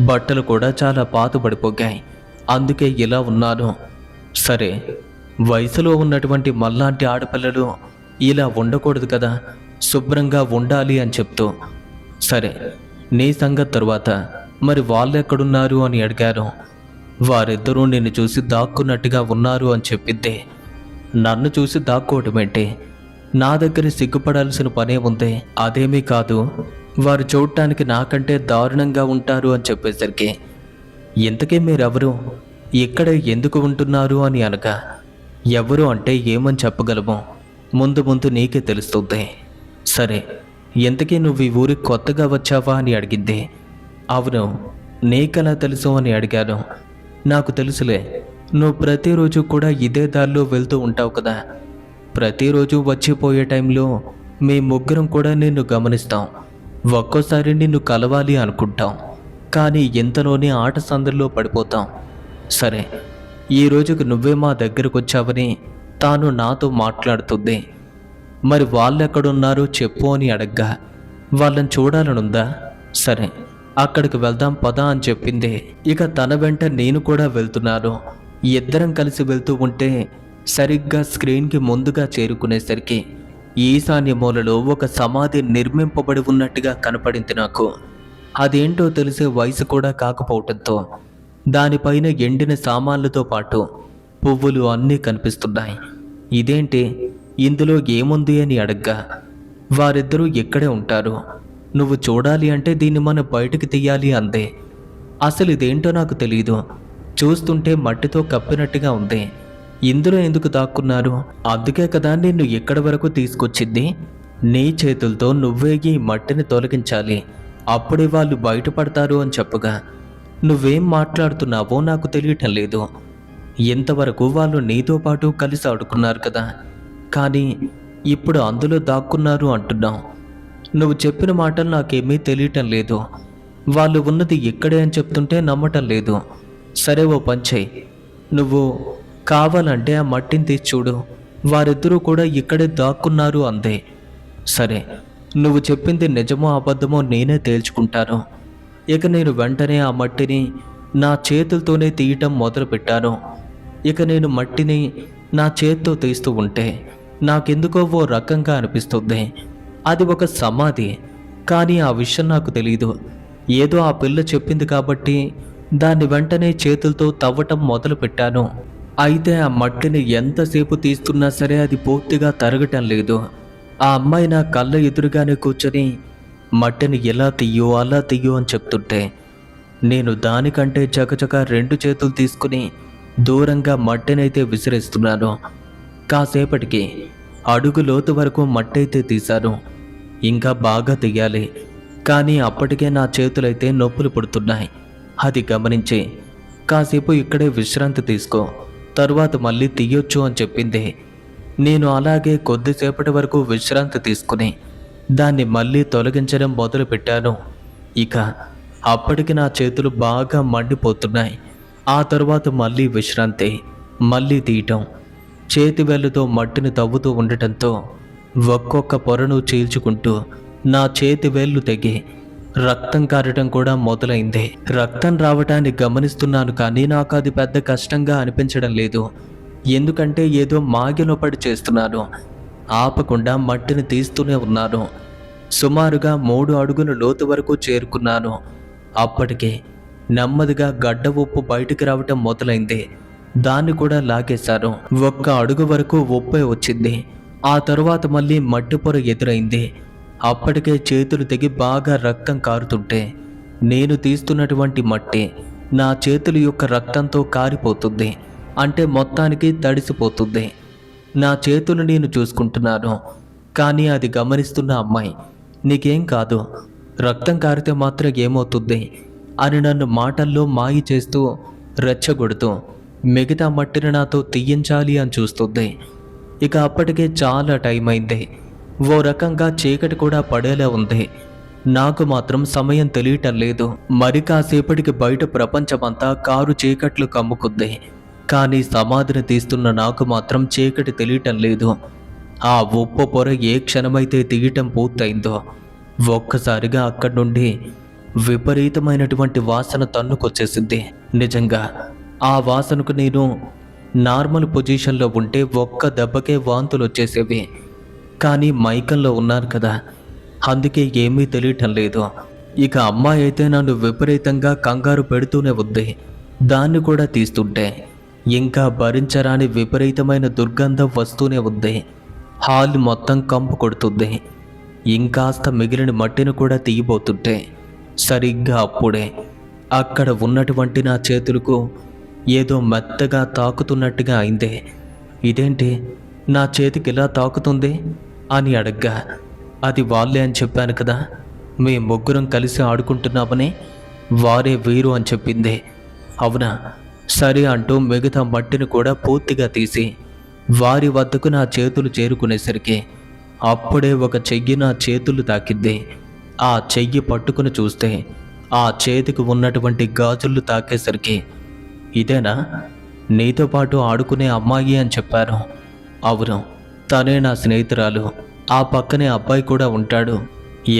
బట్టలు కూడా చాలా పాతబడిపోయాయి, అందుకే ఇలా ఉన్నాను. సరే, వయసులో ఉన్నటువంటి మల్లాంటి ఆడపిల్లలు ఇలా ఉండకూడదు కదా, శుభ్రంగా ఉండాలి అని చెప్తూ సరే నీ సంగతి తరువాత, మరి వాళ్ళు ఎక్కడున్నారు అని అడిగారు. వారిద్దరూ నిన్ను చూసి దాక్కున్నట్టుగా ఉన్నారు అని చెప్పింది. నన్ను చూసి దాక్కోవటమేంటి, నా దగ్గర సిగ్గుపడాల్సిన పనే ఉంది. అదేమీ కాదు, వారు చూడటానికి నాకంటే దారుణంగా ఉంటారు అని చెప్పేసరికి ఇంతకీ మీరెవరు, ఇక్కడ ఎందుకు ఉంటున్నారు అని అనగా ఎవరు అంటే ఏమని చెప్పగలము, ముందు ముందు నీకే తెలుస్తుంది. సరే, ఇంతకీ నువ్వు ఈ ఊరికి కొత్తగా వచ్చావా అని అడిగింది. అవును, నీకెలా తెలుసు అని అడిగాను. నాకు తెలుసులే, నువ్వు ప్రతిరోజు కూడా ఇదే దారిలో వెళ్తూ ఉంటావు కదా, ప్రతిరోజు వచ్చిపోయే టైంలో మీ ముగ్గురం కూడా నిన్ను గమనిస్తాం. ఒక్కోసారి నిన్ను కలవాలి అనుకుంటాం, కానీ ఇంతలోనే ఆట సందడిలో పడిపోతాం. సరే, ఈ రోజుకి నువ్వే మా దగ్గరకు వచ్చావని తాను నాతో మాట్లాడుతుంది. మరి వాళ్ళెక్కడున్నారో చెప్పు అని అడగ్గా వాళ్ళని చూడాలనుందా, సరే అక్కడికి వెళ్దాం పదా అని చెప్పింది. ఇక తన వెంట నేను కూడా వెళ్తున్నాను. ఇద్దరం కలిసి వెళ్తూ ఉంటే సరిగ్గా స్క్రీన్కి ముందుగా చేరుకునేసరికి ఈశాన్య మూలలో ఒక సమాధి నిర్మింపబడి ఉన్నట్టుగా కనపడింది నాకు. అదేంటో తెలిసే వయసు కూడా కాకపోవటంతో దానిపైన ఎండిన సామాన్లతో పాటు పువ్వులు అన్నీ కనిపిస్తున్నాయి. ఇదేంటి, ఇందులో ఏముంది అని అడగ్గా వారిద్దరూ ఇక్కడే ఉంటారు, నువ్వు చూడాలి అంటే దీన్ని మనం బయటికి తీయాలి అందే. అసలు ఇదేంటో నాకు తెలియదు, చూస్తుంటే మట్టితో కప్పినట్టుగా ఉంది, ఇందులో ఎందుకు దాక్కున్నారు, అందుకే కదా నిన్ను ఇక్కడి వరకు తీసుకొచ్చింది. నీ చేతులతో నువ్వే ఈ మట్టిని తొలగించాలి, అప్పుడే వాళ్ళు బయటపడతారు అని చెప్పగా నువ్వేం మాట్లాడుతున్నావో నాకు తెలియటం లేదు. ఇంతవరకు వాళ్ళు నీతో పాటు కలిసి ఆడుకున్నారు కదా, కానీ ఇప్పుడు అందులో దాక్కున్నారు అంటున్నావు. నువ్వు చెప్పిన మాటలు నాకేమీ తెలియటం లేదు. వాళ్ళు ఉన్నది ఇక్కడే అని చెప్తుంటే నమ్మటం లేదు. సరే ఓ పని చెయ్యి, నువ్వు కావాలంటే ఆ మట్టిని తీసి చూడు, వారిద్దరూ కూడా ఇక్కడే దాక్కున్నారు అందే. సరే, నువ్వు చెప్పింది నిజమో అబద్ధమో నేనే తేల్చుకుంటాను. ఇక నేను వెంటనే ఆ మట్టిని నా చేతులతోనే తీయటం మొదలుపెట్టాను. ఇక నేను మట్టిని నా చేత్తో తీస్తూ ఉంటే నాకెందుకో ఓ రకంగా అనిపిస్తుంది. అది ఒక సమాధి, కానీ ఆ విషయం నాకు తెలీదు. ఏదో ఆ పిల్ల చెప్పింది కాబట్టి దాన్ని వెంటనే చేతులతో తవ్వటం మొదలుపెట్టాను. అయితే ఆ మట్టిని ఎంతసేపు తీస్తున్నా సరే అది పూర్తిగా తరగటం లేదు. ఆ అమ్మాయి నా కళ్ళ ఎదురుగానే కూర్చొని మట్టిని ఎలా తీయో అలా తీయో అని చెప్తుంటే నేను దానికంటే చకచక 2 చేతులు తీసుకుని దూరంగా మట్టినైతే విసిరేస్తున్నాను. కాసేపటికి అడుగు లోతు వరకు మట్టయితే తీశాను. ఇంకా బాగా తీయాలి, కానీ అప్పటికే నా చేతులైతే నొప్పులు పుడుతున్నాయి. అది గమనించి కాసేపు ఇక్కడే విశ్రాంతి తీసుకో, తరువాత మళ్ళీ తీయొచ్చు అని చెప్పింది. నేను అలాగే కొద్దిసేపటి వరకు విశ్రాంతి తీసుకుని దాన్ని మళ్ళీ తొలగించడం మొదలుపెట్టాను. ఇక అప్పటికి నా చేతులు బాగా మండిపోతున్నాయి. ఆ తరువాత మళ్ళీ విశ్రాంతి, మళ్ళీ తీయటం. చేతి వేళ్ళతో మట్టిని తవ్వుతూ ఉండటంతో ఒక్కొక్క పొరను చీల్చుకుంటూ నా చేతి వేళ్ళు తెగి రక్తం కారటం కూడా మొదలైంది. రక్తం రావటాన్ని గమనిస్తున్నాను, కానీ నాకు అది పెద్ద కష్టంగా అనిపించడం లేదు. ఎందుకంటే ఏదో మాగిలో పడి చేస్తున్నాను. ఆపకుండా మట్టిని తీస్తూనే ఉన్నాను. సుమారుగా 3 అడుగుల లోతు వరకు చేరుకున్నాను. అప్పటికే నెమ్మదిగా గడ్డ ఉప్పు బయటికి రావటం మొదలైంది. దాన్ని కూడా లాగేశాను. 1 అడుగు వరకు ఉప్పే వచ్చింది. ఆ తరువాత మళ్ళీ మట్టి పొర ఎదురైంది. అప్పటికే చేతులు తెగి బాగా రక్తం కారుతుంటే నేను తీస్తున్నటువంటి మట్టి నా చేతుల యొక్క రక్తంతో కారిపోతుంది. అంటే మొత్తానికి తడిసిపోతుంది. నా చేతులు నేను చూసుకుంటున్నాను, కానీ అది గమనిస్తున్న అమ్మాయి నీకేం కాదు, రక్తం కారితే మాత్రం ఏమవుతుంది అని నన్ను మాటల్లో మాయ చేస్తూ రెచ్చగొడుతూ మిగతా మట్టిని నాతో తీయించాలి అని చూస్తుంది. ఇక అప్పటికే చాలా టైం అయింది. ఓ రకంగా చీకటి కూడా పడేలా ఉంది. నాకు మాత్రం సమయం తెలియటం లేదు. మరి కాసేపటికి బయట ప్రపంచమంతా కారు చీకట్లు కమ్ముకుంది. కానీ సమాధిని తీస్తున్న నాకు మాత్రం చీకటి తెలియటం లేదు. ఆ ఉప్పు పొర ఏ క్షణమైతే తీయటం పూర్తయిందో ఒక్కసారిగా అక్కడి నుండి విపరీతమైనటువంటి వాసన తన్నుకొచ్చేసింది. నిజంగా ఆ వాసనకు నేను నార్మల్ పొజిషన్లో ఉంటే ఒక్క దెబ్బకే వాంతులు వచ్చేసేవి. కానీ మైకంలో ఉన్నారు కదా, అందుకే ఏమీ తెలియటం లేదు. ఇక అమ్మాయి అయితే నన్ను విపరీతంగా కంగారు పెడుతూనే ఉంది. దాన్ని కూడా తీస్తుంటే ఇంకా భరించరాని విపరీతమైన దుర్గంధం వస్తూనే ఉంది. హాల్ మొత్తం కంపు కొడుతుంది. ఇంకాస్త మిగిలిన మట్టిని కూడా తీయబోతుంటే సరిగ్గా అప్పుడే అక్కడ ఉన్నటువంటి నా చేతులకు ఏదో మెత్తగా తాకుతున్నట్టుగా అయింది. ఇదేంటి నా చేతికి ఇలా తాకుతుంది అని అడగ్గా, అది వాళ్ళే అని చెప్పాను కదా, మేము ముగ్గురం కలిసి ఆడుకుంటున్నామని, వారే వీరు అని చెప్పింది. అవునా, సరే అంటూ మిగతా మట్టిని కూడా పూర్తిగా తీసి వారి వద్దకు నా చేతులు చేరుకునేసరికి అప్పుడే ఒక చెయ్యి నా చేతులు తాకింది. ఆ చెయ్యి పట్టుకుని చూస్తే ఆ చేతికి ఉన్నటువంటి గాజులు తాకేసరికి, ఇదేనా నీతో పాటు ఆడుకునే అమ్మాయి అని చెప్పారు. అవును, తనే నా స్నేహితురాలు. ఆ పక్కనే అబ్బాయి కూడా ఉంటాడు.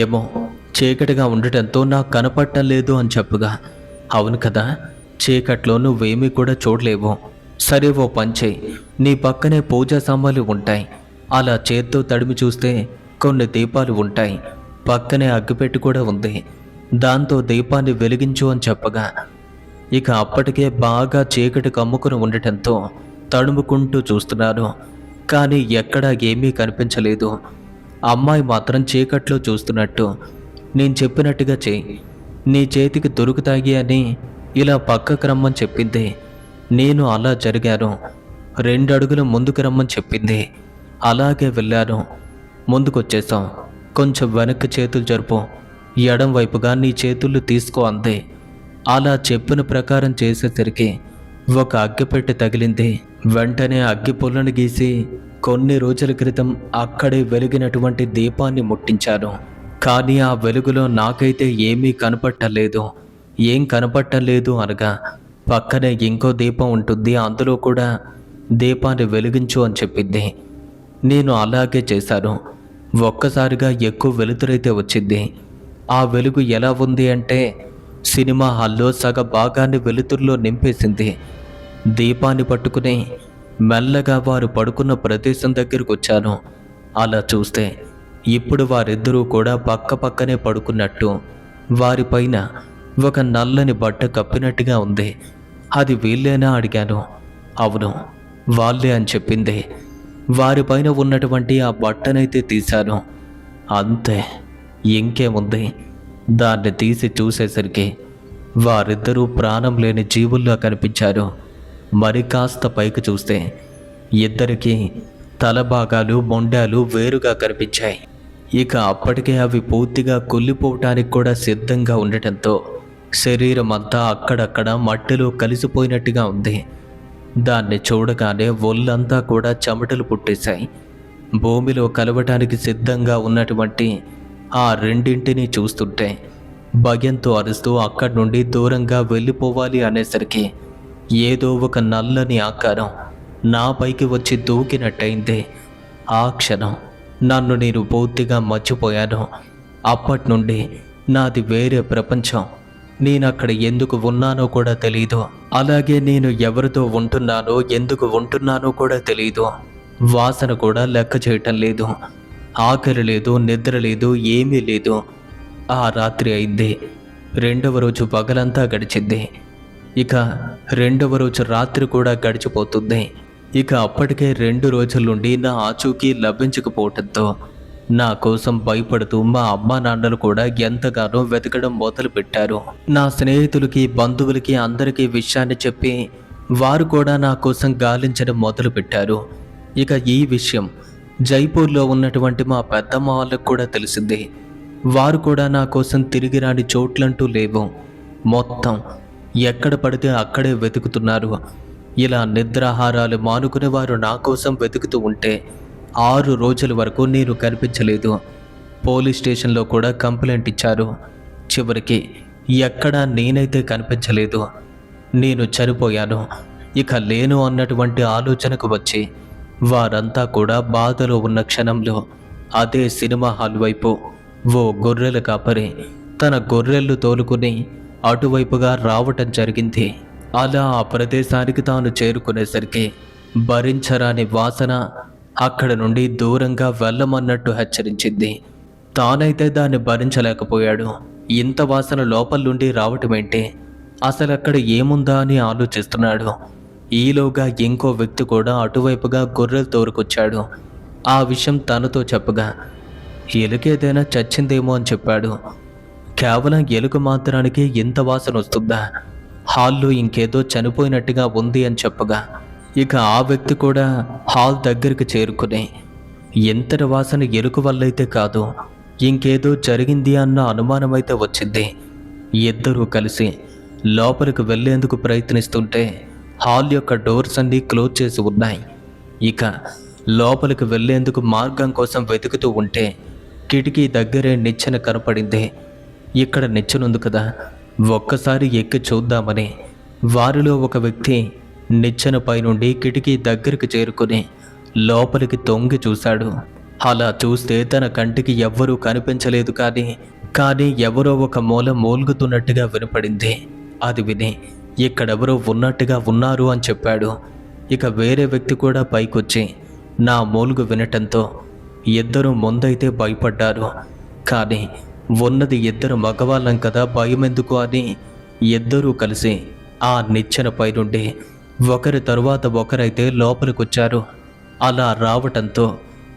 ఏమో చీకటిగా ఉండటంతో నాకు కనపడటం లేదు అని చెప్పగా, అవును కదా, చీకట్లో నువ్వేమీ కూడా చూడలేవు. సరే ఓ పంచే, నీ పక్కనే పూజా సామాన్లు ఉంటాయి. అలా చేత్తో తడిమి చూస్తే కొన్ని దీపాలు ఉంటాయి. పక్కనే అగ్గిపెట్టి కూడా ఉంది. దాంతో దీపాన్ని వెలిగించు అని చెప్పగా, ఇక అప్పటికే బాగా చీకటి కమ్ముకుని ఉండటంతో తడుముకుంటూ చూస్తున్నాను. కానీ ఎక్కడా ఏమీ కనిపించలేదు. అమ్మాయి మాత్రం చీకట్లో చూస్తున్నట్టు, నేను చెప్పినట్టుగా చెయ్యి, నీ చేతికి దొరుకుతాయి అని ఇలా పక్కకు రమ్మని చెప్పింది. నేను అలా జరిగాను. 2 అడుగులు ముందుకు రమ్మని చెప్పింది. అలాగే వెళ్ళాను. ముందుకొచ్చేసాం. కొంచెం వెనక్కి చేతులు జరుపు, ఎడం వైపుగా నీ చేతులు తీసుకో అంది. అలా చెప్పిన ప్రకారం చేసేసరికి ఒక అగ్గిపెట్టె తగిలింది. వెంటనే అగ్గి పుల్లను గీసి కొన్ని రోజుల క్రితం అక్కడే వెలిగినటువంటి దీపాన్ని ముట్టించాను. కానీ ఆ వెలుగులో నాకైతే ఏమీ కనపట్టలేదు. ఏం కనపట్టలేదు అనగా పక్కనే ఇంకో దీపం ఉంటుంది, అందులో కూడా దీపాన్ని వెలిగించు అని చెప్పింది. నేను అలాగే చేశాను. ఒక్కసారిగా ఎక్కువ వెలుతురైతే వచ్చింది. ఆ వెలుగు ఎలా ఉంది అంటే సినిమా హాల్లో సగ భాగాన్ని వెలుతురులో నింపేసింది. దీపాన్ని పట్టుకుని మెల్లగా వారు పడుకున్న ప్రదేశం దగ్గరకు వచ్చాను. అలా చూస్తే ఇప్పుడు వారిద్దరూ కూడా పక్క పక్కనే పడుకున్నట్టు, వారిపైన ఒక నల్లని బట్ట కప్పినట్టుగా ఉంది. అది వీళ్ళేనా అడిగాను. అవును, వాళ్ళే అని చెప్పింది. వారిపైన ఉన్నటువంటి ఆ బట్టనైతే తీశాను. అంతే, ఇంకేముంది. దాన్ని తీసి చూసేసరికి వారిద్దరూ ప్రాణం లేని జీవుల్లా కనిపించారు. మరి కాస్త పైకి చూస్తే ఇద్దరికీ తల భాగాలు, మొండాలు వేరుగా కనిపించాయి. ఇక అప్పటికే అవి పూర్తిగా కుళ్ళిపోవటానికి కూడా సిద్ధంగా ఉండటంతో శరీరం అంతా అక్కడక్కడ మట్టిలో కలిసిపోయినట్టుగా ఉంది. దాన్ని చూడగానే ఒళ్ళంతా కూడా చెమటలు పుట్టేశాయి. భూమిలో కలవటానికి సిద్ధంగా ఉన్నటువంటి ఆ రెండింటినీ చూస్తుంటే భయంతో అరుస్తూ అక్కడి నుండి దూరంగా వెళ్ళిపోవాలి అనేసరికి ఏదో ఒక నల్లని ఆకారం నా పైకి వచ్చి దూకినట్టయింది. ఆ క్షణం నన్ను నేను పూర్తిగా మర్చిపోయాను. అప్పటి నుండి నాది వేరే ప్రపంచం. నేనక్కడ ఎందుకు ఉన్నానో కూడా తెలీదు. అలాగే నేను ఎవరితో ఉంటున్నానో, ఎందుకు ఉంటున్నానో కూడా తెలీదు. వాసన కూడా లెక్క చేయటం లేదు. ఆకలి లేదు, నిద్ర లేదు, ఏమీ లేదు. ఆ రాత్రి అయింది. రెండవ రోజు పగలంతా గడిచింది. ఇక రెండవ రోజు రాత్రి కూడా గడిచిపోతుంది. ఇక అప్పటికే 2 రోజుల నుండి నా ఆచూకీ లభించకపోవడంతో నా కోసం భయపడుతూ మా అమ్మా నాన్నలు కూడా ఎంతగానో వెతకడం మొదలుపెట్టారు. నా స్నేహితులకి, బంధువులకి అందరికీ విషయాన్ని చెప్పి వారు కూడా నా కోసం గాలించడం మొదలుపెట్టారు. ఇక ఈ విషయం జైపూర్లో ఉన్నటువంటి మా పెద్దమ్మ వాళ్ళకు కూడా తెలిసింది. వారు కూడా నా కోసం తిరిగి రాని చోట్లంటూ లేవు. మొత్తం ఎక్కడ పడితే అక్కడే వెతుకుతున్నారు. ఇలా నిద్రాహారాలు మానుకునే వారు నా కోసం వెతుకుతూ ఉంటే 6 రోజుల వరకు నేను కనిపించలేదు. పోలీస్ స్టేషన్లో కూడా కంప్లైంట్ ఇచ్చారు. చివరికి ఎక్కడా నేనైతే కనిపించలేదు. నేను చనిపోయాను, ఇక లేను అన్నటువంటి ఆలోచనకు వచ్చి వారంతా కూడా బాధలో ఉన్న క్షణంలో అదే సినిమా హాల్ వైపు ఓ గొర్రెల కాపరి తన గొర్రెళ్ళు తోలుకుని అటువైపుగా రావటం జరిగింది. అలా ఆ ప్రదేశానికి తాను చేరుకునేసరికి భరించరాని వాసన అక్కడ నుండి దూరంగా వెళ్ళమన్నట్టు హెచ్చరించింది. తానైతే దాన్ని భరించలేకపోయాడు. ఇంత వాసన లోపల నుండి రావటమేంటి, అసలు అక్కడ ఏముందా అని ఆలోచిస్తున్నాడు. ఈలోగా ఇంకో వ్యక్తి కూడా అటువైపుగా గొర్రెలు తోరుకొచ్చాడు. ఆ విషయం తనతో చెప్పగా ఎలుకేదైనా చచ్చిందేమో అని చెప్పాడు. కేవలం ఎలుక మాత్రానికి ఇంత వాసన వస్తుందా, హాల్లో ఇంకేదో చనిపోయినట్టుగా ఉంది అని చెప్పగా ఇక ఆ వ్యక్తి కూడా హాల్ దగ్గరికి చేరుకుని ఎంతటి వాసన ఎలుక వల్లైతే కాదు, ఇంకేదో జరిగింది అన్న అనుమానమైతే వచ్చింది. ఇద్దరూ కలిసి లోపలికి వెళ్లేందుకు ప్రయత్నిస్తుంటే హాల్ యొక్క డోర్స్ అన్నీ క్లోజ్ చేసి ఉన్నాయి. ఇక లోపలికి వెళ్లేందుకు మార్గం కోసం వెతుకుతూ ఉంటే కిటికీ దగ్గరే నిచ్చెన కనపడింది. ఇక్కడ నిచ్చెనుంది కదా, ఒక్కసారి ఎక్కి చూద్దామని వారిలో ఒక వ్యక్తి నిచ్చెనపై నుండి కిటికీ దగ్గరికి చేరుకుని లోపలికి తొంగి చూశాడు. అలా చూస్తే తన కంటికి ఎవ్వరూ కనిపించలేదు, కానీ ఎవరో ఒక మూల మూలుగుతున్నట్టుగా వినపడింది. అది విని ఇక్కడెవరో ఉన్నట్టుగా ఉన్నారు అని చెప్పాడు. ఇక వేరే వ్యక్తి కూడా పైకొచ్చి నా మూలుగు వినటంతో ఇద్దరు ముందైతే భయపడ్డారు. కానీ ఉన్నది ఇద్దరు మగవాళ్ళం కదా, భయమెందుకు అని ఇద్దరూ కలిసి ఆ నిచ్చెనపై నుండి ఒకరి తరువాత ఒకరైతే లోపలికొచ్చారు. అలా రావటంతో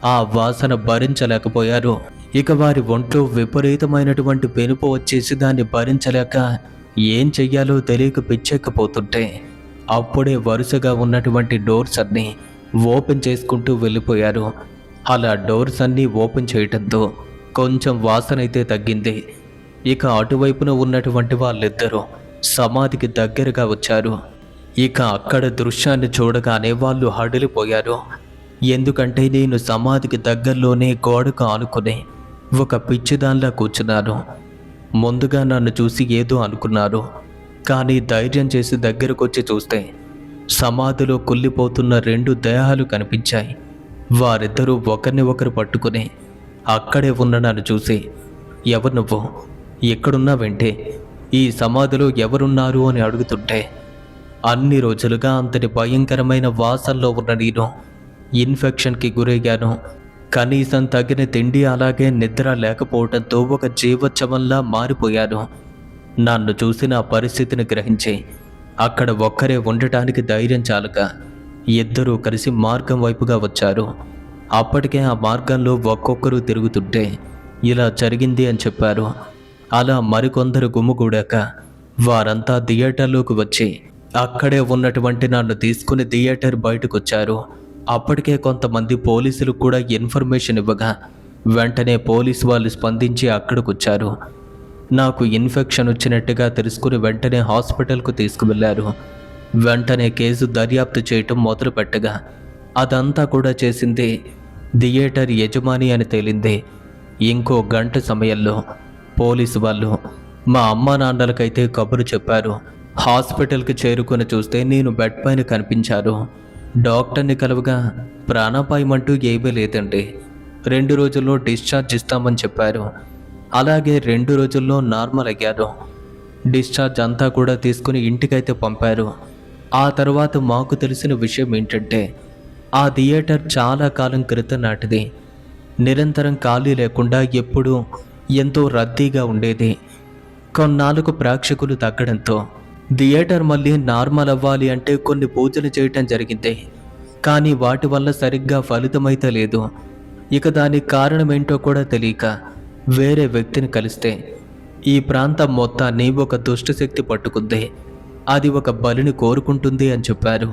ఆ వాసన భరించలేకపోయారు. ఇక వారి ఒంట్లో విపరీతమైనటువంటి పెనుపు వచ్చేసి దాన్ని భరించలేక ఏం చెయ్యాలో తెలియక పిచ్చెక్కిపోతుంటే అప్పుడే వరుసగా ఉన్నటువంటి డోర్స్ అన్నీ ఓపెన్ చేసుకుంటూ వెళ్ళిపోయారు. అలా డోర్స్ అన్నీ ఓపెన్ చేయటంతో కొంచెం వాసన అయితే తగ్గింది. ఇక అటువైపున ఉన్నటువంటి వాళ్ళిద్దరూ సమాధికి దగ్గరగా వచ్చారు. ఇక అక్కడ దృశ్యాన్ని చూడగానే వాళ్ళు హడలిపోయారు. ఎందుకంటే నేను సమాధికి దగ్గరలోనే గోడకు ఆనుకుని ఒక పిచ్చిదానిలా కూర్చున్నాను. ముందుగా నన్ను చూసి ఏదో అనుకున్నారు, కానీ ధైర్యం చేసి దగ్గరకొచ్చి చూస్తే సమాధిలో కుళ్ళిపోతున్న 2 దేహాలు కనిపించాయి. వారిద్దరూ ఒకరిని ఒకరు పట్టుకుని అక్కడే ఉన్న నన్ను చూసి, ఎవరు నువ్వు, ఎక్కడున్నావంటే, ఈ సమాధిలో ఎవరున్నారు అని అడుగుతుంటే, అన్ని రోజులుగా అంతటి భయంకరమైన వాసనలో ఉన్న నేను ఇన్ఫెక్షన్కి గురయ్యాను. కనీసం తగిన తిండి అలాగే నిద్ర లేకపోవడంతో ఒక జీవోత్సవంలా మారిపోయాను. నన్ను చూసి నా పరిస్థితిని గ్రహించి అక్కడ ఒక్కరే ఉండటానికి ధైర్యం చాలక ఇద్దరూ కలిసి మార్గం వైపుగా వచ్చారు. అప్పటికే ఆ మార్గంలో ఒక్కొక్కరు తిరుగుతుంటే ఇలా జరిగింది అని చెప్పారు. అలా మరికొందరు గుమ్ముగూడాక వారంతా థియేటర్లోకి వచ్చి అక్కడే ఉన్నటువంటి నన్ను తీసుకుని థియేటర్ బయటకు వచ్చారు. అప్పటికే కొంతమంది పోలీసులు కూడా ఇన్ఫర్మేషన్ ఇవ్వగా వెంటనే పోలీసు వాళ్ళు స్పందించి అక్కడికి వచ్చారు. నాకు ఇన్ఫెక్షన్ వచ్చినట్టుగా తెలుసుకుని వెంటనే హాస్పిటల్కు తీసుకువెళ్లారు. వెంటనే కేసు దర్యాప్తు చేయటం మొదలుపెట్టగా అదంతా కూడా చేసింది థియేటర్ యజమాని అని తేలింది. ఇంకో గంట సమయంలో పోలీసు వాళ్ళు మా అమ్మా నాన్నలకైతే కబురు చెప్పారు. హాస్పిటల్కి చేరుకొని చూస్తే నేను బెడ్ పైన కనిపించారు. డాక్టర్ని కలవగా ప్రాణాపాయం అంటూ ఏమీ లేదండి, 2 రోజుల్లో డిశ్చార్జ్ ఇస్తామని చెప్పారు. అలాగే 2 రోజుల్లో నార్మల్ అయ్యారు. డిశ్చార్జ్ అంతా కూడా తీసుకుని ఇంటికైతే పంపారు. ఆ తర్వాత మాకు తెలిసిన విషయం ఏంటంటే, ఆ థియేటర్ చాలా కాలం క్రితం నాటిది. నిరంతరం ఖాళీ లేకుండా ఎప్పుడూ ఎంతో రద్దీగా ఉండేది. కొన్నాళ్ళకు ప్రేక్షకులు తగ్గడంతో థియేటర్ మళ్ళీ నార్మల్ అవ్వాలి అంటే కొన్ని పూజలు చేయటం జరిగింది. కానీ వాటి వల్ల సరిగ్గా ఫలితమైతే లేదు. ఇక దానికి కారణమేంటో కూడా తెలియక వేరే వ్యక్తిని కలిస్తే ఈ ప్రాంతం మొత్తాన్ని ఒక దుష్టశక్తి పట్టుకుంది. అది ఒక బలిని కోరుకుంటుంది అని చెప్పారు.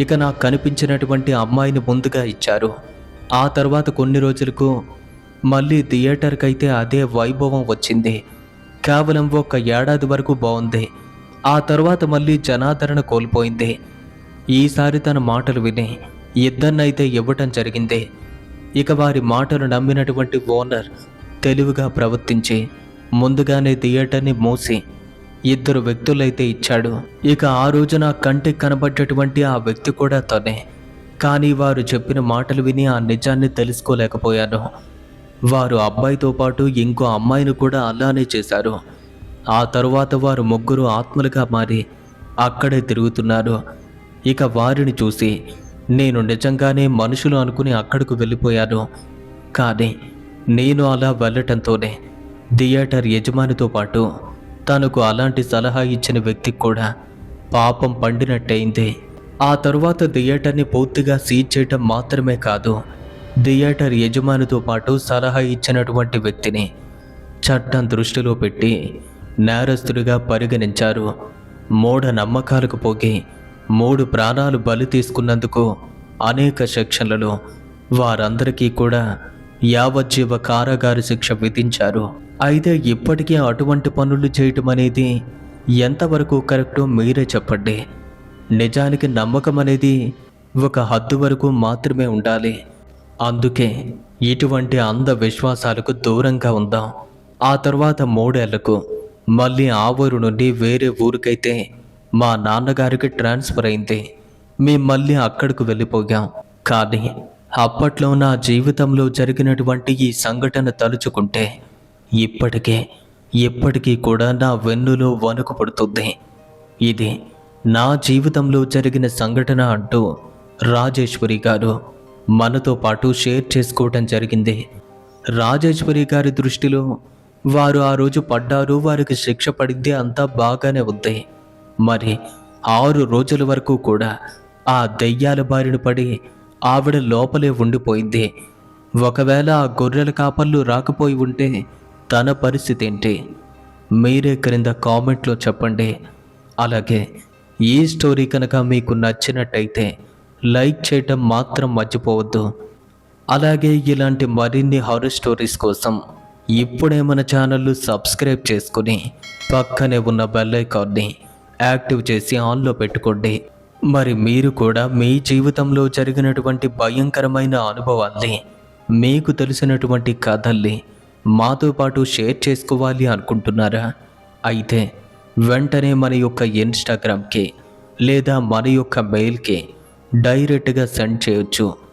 ఇక నాకు కనిపించినటువంటి అమ్మాయిని ముందుగా ఇచ్చారు. ఆ తర్వాత కొన్ని రోజులకు మళ్ళీ థియేటర్కి అయితే అదే వైభవం వచ్చింది. కేవలం 1 ఏడాది వరకు బాగుంది. ఆ తర్వాత మళ్ళీ జనాదరణ కోల్పోయింది. ఈసారి తన మాటలు విని ఇద్దరినైతే ఇవ్వటం జరిగింది. ఇక వారి మాటలు నమ్మినటువంటి ఓనర్ తెలివిగా ప్రవర్తించి ముందుగానే థియేటర్ని మూసి 2 వ్యక్తులైతే ఇచ్చాడు. ఇక ఆ రోజు నా కంటికి కనబడ్డటువంటి ఆ వ్యక్తి కూడా తనే. కానీ వారు చెప్పిన మాటలు విని ఆ నిజాన్ని తెలుసుకోలేకపోయాను. వారు అబ్బాయితో పాటు ఇంకో అమ్మాయిని కూడా అలానే చేశారు. ఆ తరువాత వారు ముగ్గురు ఆత్మలుగా మారి అక్కడే తిరుగుతున్నారు. ఇక వారిని చూసి నేను నిజంగానే మనుషులు అనుకుని అక్కడికి వెళ్ళిపోయాను. కానీ నేను అలా వెళ్ళటంతోనే థియేటర్ యజమానితో పాటు తనకు అలాంటి సలహా ఇచ్చిన వ్యక్తికి కూడా పాపం పండినట్టయింది. ఆ తరువాత థియేటర్ని పూర్తిగా సీజ్ చేయటం మాత్రమే కాదు, థియేటర్ యజమానితో పాటు సలహా ఇచ్చినటువంటి వ్యక్తిని చట్టం దృష్టిలో పెట్టి నేరస్తుడిగా పరిగణించారు. మూఢ నమ్మకాలకు పోగి 3 ప్రాణాలు బలి తీసుకున్నందుకు అనేక సెక్షన్లలో వారందరికీ కూడా యావజ్జీవ కారాగార శిక్ష విధించారు. అయితే ఇప్పటికీ అటువంటి పనులు చేయటం అనేది ఎంతవరకు కరెక్టో మీరే చెప్పండి. నిజానికి నమ్మకం అనేది ఒక హద్దు వరకు మాత్రమే ఉండాలి. అందుకే ఇటువంటి అంధవిశ్వాసాలకు దూరంగా ఉందాం. ఆ తర్వాత 3 ఏళ్లకు మళ్ళీ ఆ ఊరు నుండి వేరే ఊరికైతే మా నాన్నగారికి ట్రాన్స్ఫర్ అయింది. మేము మళ్ళీ అక్కడికి వెళ్ళిపోయాం. కానీ అప్పట్లో నా జీవితంలో జరిగినటువంటి ఈ సంఘటన తలుచుకుంటే ఇప్పటికీ కూడా నా వెన్నులో వణుకు పుడుతుంది. ఇది నా జీవితంలో జరిగిన సంఘటన అంటూ రాజేశ్వరి గారు మనతో పాటు షేర్ చేసుకోవటం జరిగింది. రాజేశ్వరి గారి దృష్టిలో వారు ఆ రోజు పడ్డారు, వారికి శిక్ష పడింది, అంతా బాగానే ఉంది. మరి 6 రోజుల వరకు కూడా ఆ దెయ్యాల బారిన పడి ఆవిడ లోపలే ఉండిపోయింది. ఒకవేళ ఆ గొర్రెల కాపర్లు రాకపోయి ఉంటే తన పరిస్థితి ఏంటి? మీరే క్రింద కామెంట్లో చెప్పండి. అలాగే ఈ స్టోరీ కనుక మీకు నచ్చినట్టయితే లైక్ చేయటం మాత్రం మర్చిపోవద్దు. అలాగే ఇలాంటి మరిన్ని హారర్ స్టోరీస్ కోసం ఇప్పుడే మన ఛానల్ను సబ్స్క్రైబ్ చేసుకుని పక్కనే ఉన్న బెల్ ఐకాన్ని యాక్టివ్ చేసి ఆన్లో పెట్టుకోండి. మరి మీరు కూడా మీ జీవితంలో జరిగినటువంటి భయంకరమైన అనుభవాల్ని, మీకు తెలిసినటువంటి కథల్ని మాతో పాటు షేర్ చేసుకోవాలి అనుకుంటున్నారా? అయితే వెంటనే మన యొక్క ఇన్స్టాగ్రామ్కి లేదా మన యొక్క మెయిల్కి డైరెక్ట్గా సెండ్ చేయొచ్చు.